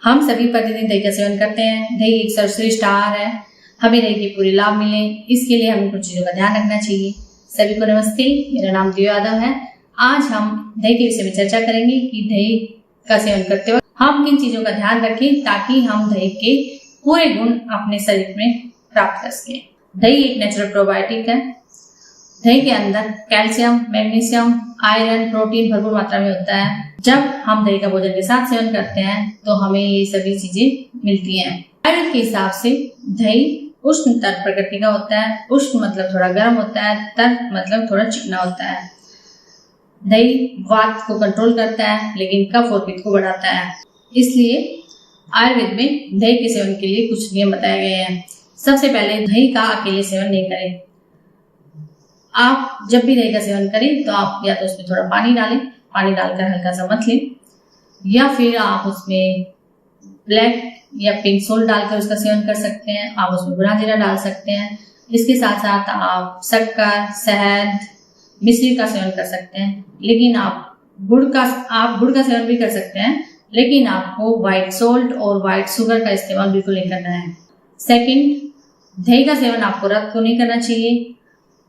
हम सभी प्रतिदिन दही का सेवन करते हैं। दही एक सर्वश्रेष्ठ स्टार है। हमें दही के पूरे लाभ मिले, इसके लिए हमें कुछ चीजों का ध्यान रखना चाहिए। सभी को नमस्ते, मेरा नाम दिव्या यादव है। आज हम दही के विषय में चर्चा करेंगे कि दही का सेवन करते वक्त हम किन चीजों का ध्यान रखें ताकि हम दही के पूरे गुण अपने शरीर में प्राप्त कर सकें। दही एक नेचुरल प्रोबायोटिक है। दही के अंदर कैल्शियम, मैग्नीशियम, आयरन, प्रोटीन भरपूर मात्रा में होता है। जब हम दही का भोजन के साथ सेवन करते हैं तो हमें ये सभी चीजें मिलती हैं। आयुर्वेद के हिसाब से दही उष्ण तर प्रकृति का होता है। उष्ण मतलब थोड़ा गर्म होता है, तर मतलब थोड़ा चिकना होता है। दही वात को कंट्रोल करता है लेकिन कफ और पित्त को बढ़ाता है। इसलिए आयुर्वेद में दही के सेवन के लिए कुछ नियम बताए गए हैं। सबसे पहले दही का अकेले सेवन नहीं करें। आप जब भी दही का सेवन करें तो आप या तो उसमें थोड़ा पानी डालें, पानी डालकर हल्का सा मथ लें, या फिर आप उसमें ब्लैक या पिंक सोल्ट डालकर उसका सेवन कर सकते हैं। आप उसमें भुना जीरा डाल सकते हैं। इसके साथ साथ आप शक्कर, शहद, मिश्री का सेवन कर सकते हैं। लेकिन आप गुड़ का सेवन भी कर सकते हैं, लेकिन आपको व्हाइट सोल्ट और व्हाइट शुगर का इस्तेमाल बिल्कुल नहीं करना है। सेकंड, दही का सेवन आपको रात को नहीं करना चाहिए।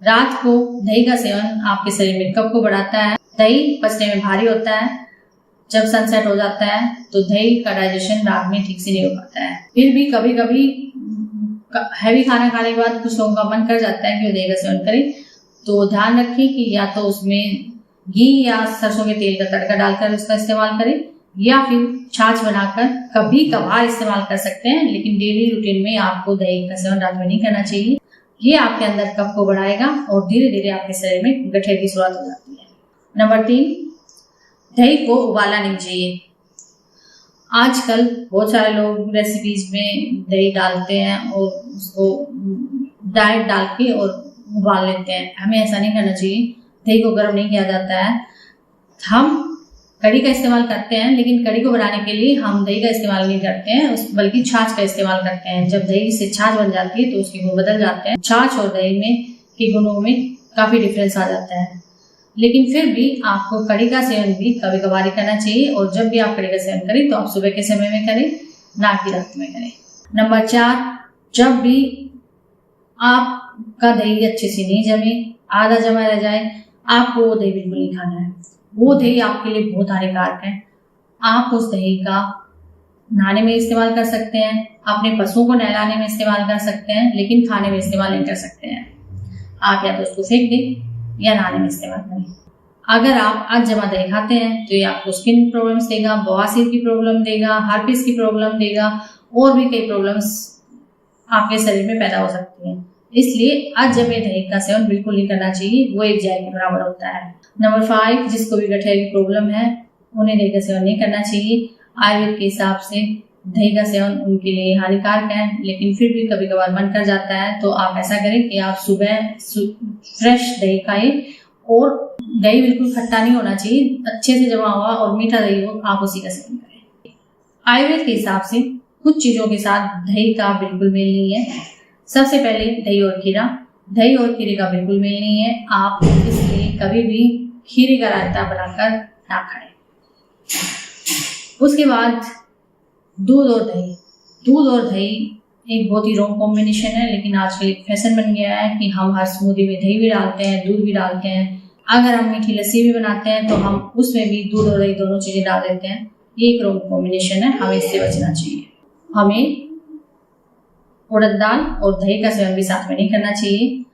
रात को दही का सेवन आपके शरीर में कफ को बढ़ाता है। दही पचने में भारी होता है। जब सनसेट हो जाता है तो दही का डाइजेशन रात में ठीक से नहीं हो पाता है। फिर भी कभी कभी हैवी खाना खाने के बाद कुछ लोगों का मन कर जाता है कि वो दही का सेवन करें, तो ध्यान रखें कि या तो उसमें घी या सरसों के तेल का तड़का डालकर उसका इस्तेमाल करें, या फिर छाछ बनाकर कभी कभार इस्तेमाल कर सकते हैं। लेकिन डेली रूटीन में आपको दही का सेवन रात में नहीं करना चाहिए। ये आपके अंदर कफ को बढ़ाएगा और धीरे धीरे आपके शरीर में गठिया की शुरुआत हो जाती है। नंबर 3, दही को उबालना नहीं चाहिए। आजकल बहुत सारे लोग रेसिपीज में दही डालते हैं और उसको डायरेक्ट डाल के और उबाल लेते हैं। हमें ऐसा नहीं करना चाहिए। दही को गर्म नहीं किया जाता है। हम कढ़ी का इस्तेमाल करते हैं, लेकिन कढ़ी को बनाने के लिए हम दही का इस्तेमाल नहीं करते हैं, बल्कि छाछ का इस्तेमाल करते हैं। जब दही से छाछ बन जाती है तो उसके गुण बदल जाते हैं। छाछ और दही में के गुणों में काफी डिफरेंस आ जाता है। लेकिन फिर भी आपको कढ़ी का सेवन भी कभी कभार ही करना चाहिए, और जब भी आप कढ़ी का सेवन करें तो आप सुबह के समय में करें, ना कि रात में करें। नंबर 4, जब भी आपका दही अच्छे से नहीं जमे, आधा जमा रह जाए, आपको वो दही बिल्कुल नहीं खाना है। वो दही आपके लिए बहुत हानिकारक है। आप उस दही का नहाने में इस्तेमाल कर सकते हैं, अपने पशुओं को नहलाने में इस्तेमाल कर सकते हैं, लेकिन खाने में इस्तेमाल नहीं कर सकते हैं। आप या तो उसको फेंक दें या नहाने में इस्तेमाल करें। अगर आप आज जमा दही खाते हैं तो ये आपको स्किन प्रॉब्लम्स देगा, बवासीर की प्रॉब्लम देगा, हार्पिस की प्रॉब्लम देगा, और भी कई प्रॉब्लम्स आपके शरीर में पैदा हो सकती हैं। इसलिए आज जमे दही का सेवन बिल्कुल नहीं करना चाहिए। वो एक जहर के बराबर होता है। नंबर 5, जिसको भी गठिया की प्रॉब्लम है उन्हें दही का सेवन नहीं करना चाहिए। आयुर्वेद के हिसाब से दही का सेवन उनके लिए हानिकारक है, लेकिन फिर भी कभी कभार मन कर जाता है तो आप ऐसा करें कि आप सुबह फ्रेश दही खाएं, और दही बिल्कुल खट्टा नहीं होना चाहिए, अच्छे से जमा हुआ और मीठा दही हो, आप उसी का सेवन करें। आयुर्वेद के हिसाब से कुछ चीजों के साथ दही का बिल्कुल मेल नहीं है। सबसे पहले दही और खीरा। दही और खीरे का बिल्कुल मेल नहीं है। आप इसलिए कभी भी खीरे का रायता बनाकर ना खाएं। उसके बाद दूध और दही। दूध और दही एक बहुत ही रॉन्ग कॉम्बिनेशन है, लेकिन आजकल एक फैशन बन गया है कि हम हर स्मूदी में दही भी डालते हैं, दूध भी डालते हैं। अगर हम मीठी लस्सी भी बनाते हैं तो हम उसमें भी दूध और दही दोनों चीजें डाल देते हैं। ये एक रॉन्ग कॉम्बिनेशन है, हमें इससे बचना चाहिए। हमें उड़द दाल और दही का सेवन भी साथ में नहीं करना चाहिए।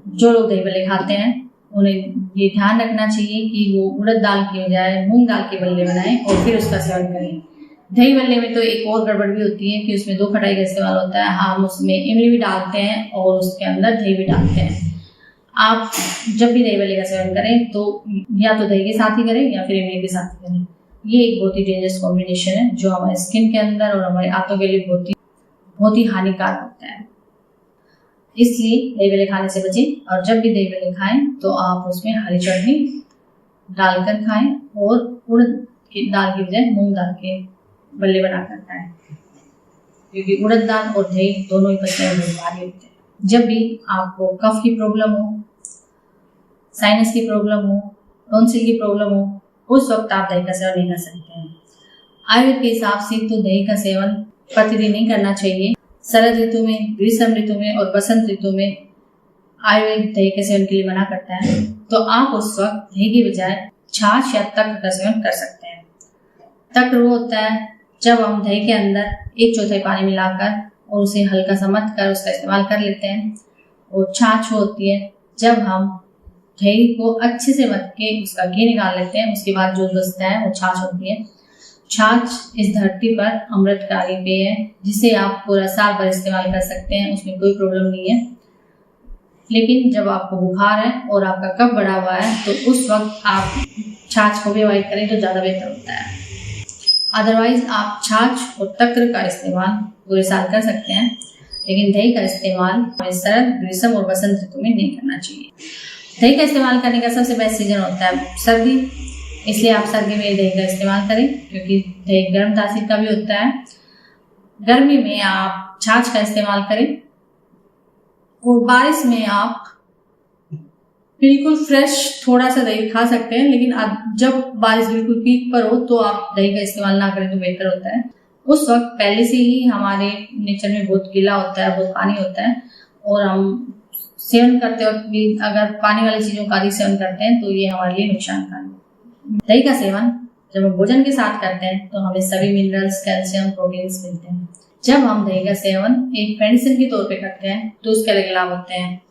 जो लोग दही बल्ले खाते हैं उन्हें ये ध्यान रखना चाहिए कि वो उड़द दाल की बजाय मूंग दाल के बल्ले बनाएं और फिर उसका सेवन करें। दही बल्ले में तो एक और गड़बड़ भी होती है कि उसमें 2 खटाई का इस्तेमाल होता है। हम उसमें इमली भी डालते हैं और उसके अंदर दही भी डालते हैं। आप जब भी दही बल्ले का सेवन करें तो या तो दही के साथ ही करें या फिर इमली के साथ ही करें। ये एक बहुत ही डेंजरस कॉम्बिनेशन है जो हमारे स्किन के अंदर और हमारे आंतों के लिए बहुत ही हानिकारक होता है। इसलिए दही बल्ले खाने से बचें, और जब भी दही बल्ले खाएं तो आप उसमें हरी चटनी डालकर खाएं और उड़द की दाल की बजाय मूंग दाल के बल्ले बनाकर खाएं, क्योंकि उड़द दाल और दही दोनों ही पचने में भारी होते हैं। जब भी आपको कफ की प्रॉब्लम हो, साइनस की प्रॉब्लम हो, टॉन्सिल की प्रॉब्लम हो, उस वक्त आप दही का सेवन नहीं कर सकते हैं। आयुर्वेद के हिसाब से तो दही का सेवन प्रतिदिन नहीं करना चाहिए। शरद ऋतु में, ग्रीष्म ऋतु में और बसंत ऋतु में आयुर्वेद दही के सेवन के लिए मना करता है। तो आप उस वक्त दही की बजाय छाछ या तक्र का सेवन कर सकते हैं। तक्र वो होता है जब हम दही के अंदर 1/4 पानी मिलाकर और उसे हल्का सा मथ कर उसका इस्तेमाल कर लेते हैं। और छाछ होती है जब हम दही को अच्छे से मथ के उसका घी निकाल लेते हैं, उसके बाद जो बचता है वो छाछ होती है। छाछ इस धरती पर अमृतकारी पेय है जिसे आप पूरा साल भर इस्तेमाल कर सकते हैं, उसमें कोई प्रॉब्लम नहीं है। लेकिन जब आपको बुखार है और आपका कफ बढ़ा हुआ है तो उस वक्त आप छाछ को भी अवॉइड करें तो ज़्यादा बेहतर होता है। अदरवाइज आप छाछ और तक्र का इस्तेमाल पूरे साल कर सकते हैं, लेकिन दही का इस्तेमाल शरद, ग्रीष्म और बसंत ऋतु में नहीं करना चाहिए। दही का इस्तेमाल करने का सबसे बेस्ट सीजन होता है सर्दी, इसलिए आप सर्दी में दही का इस्तेमाल करें क्योंकि दही गर्म तासीर का भी होता है। गर्मी में आप छाछ का इस्तेमाल करें और बारिश में आप बिल्कुल फ्रेश थोड़ा सा दही खा सकते हैं, लेकिन आप जब बारिश बिल्कुल पीक पर हो तो आप दही का इस्तेमाल ना करें तो बेहतर होता है। उस वक्त पहले से ही हमारे नेचर में बहुत गीला होता है, बहुत पानी होता है और हम सेवन करते वक्त भी अगर पानी वाली चीज़ों का अधिक सेवन करते हैं तो ये हमारे लिए नुकसानकारक है। दही का सेवन जब हम भोजन के साथ करते हैं तो हमें सभी मिनरल्स, कैल्शियम, प्रोटीन्स मिलते हैं। जब हम दही का सेवन एक मेडिसिन के तौर पे करते हैं तो उसके अलग लाभ होते हैं।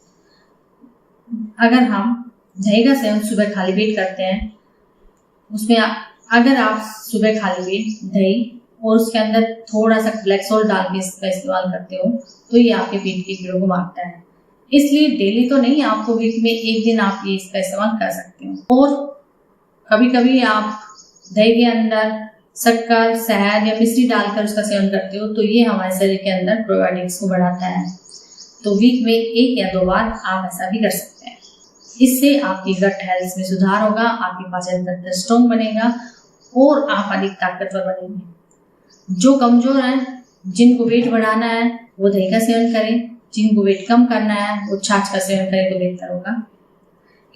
अगर हम दही का सेवन सुबह खाली पेट करते हैं, उसमें अगर आप सुबह खाली पेट दही और उसके अंदर थोड़ा सा ब्लैक सॉल्ट डाल के इसका इस्तेमाल करते हो तो ये आपके पेट की कीड़ों को मारता है। इसलिए डेली तो नहीं, आपको वीक में एक दिन आप ये इसका इस्तेमाल कर सकते हो। और कभी कभी आप दही के अंदर शक्कर, शहद या मिश्री डालकर उसका सेवन करते हो तो ये हमारे शरीर के अंदर प्रोबायोटिक्स को बढ़ाता है। तो वीक में 1 या 2 बार आप ऐसा भी कर सकते हैं। इससे आपकी गट हेल्थ में सुधार होगा, आपकी पाचन तंत्र स्ट्रॉन्ग बनेगा और आप अधिक ताकतवर बनेंगे। जो कमजोर हैं, जिनको वेट बढ़ाना है वो दही का सेवन करें, जिनको वेट कम करना है वो छाछ का सेवन करें तो बेहतर होगा,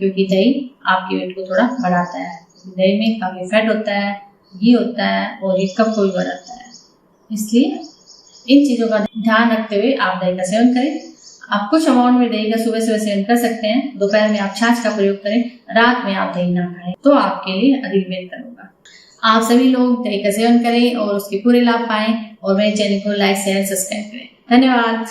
क्योंकि दही आपके वेट को थोड़ा बढ़ाता है। दही में काफ़ी फैट होता है, घी होता है और ये कफ को भी बढ़ाता है। इसलिए इन चीज़ों का ध्यान रखते हुए आप दही का सेवन करें। आप कुछ अमाउंट में दही का सुबह सेवन कर सकते हैं, दोपहर में आप छाछ का प्रयोग करें, रात में आप दही ना खाएं तो आपके लिए अधिक बेहतर होगा। आप सभी लोग दही का सेवन करें और उसके पूरे लाभ पाएं और मेरे चैनल को लाइक, शेयर, सब्सक्राइब करें। धन्यवाद।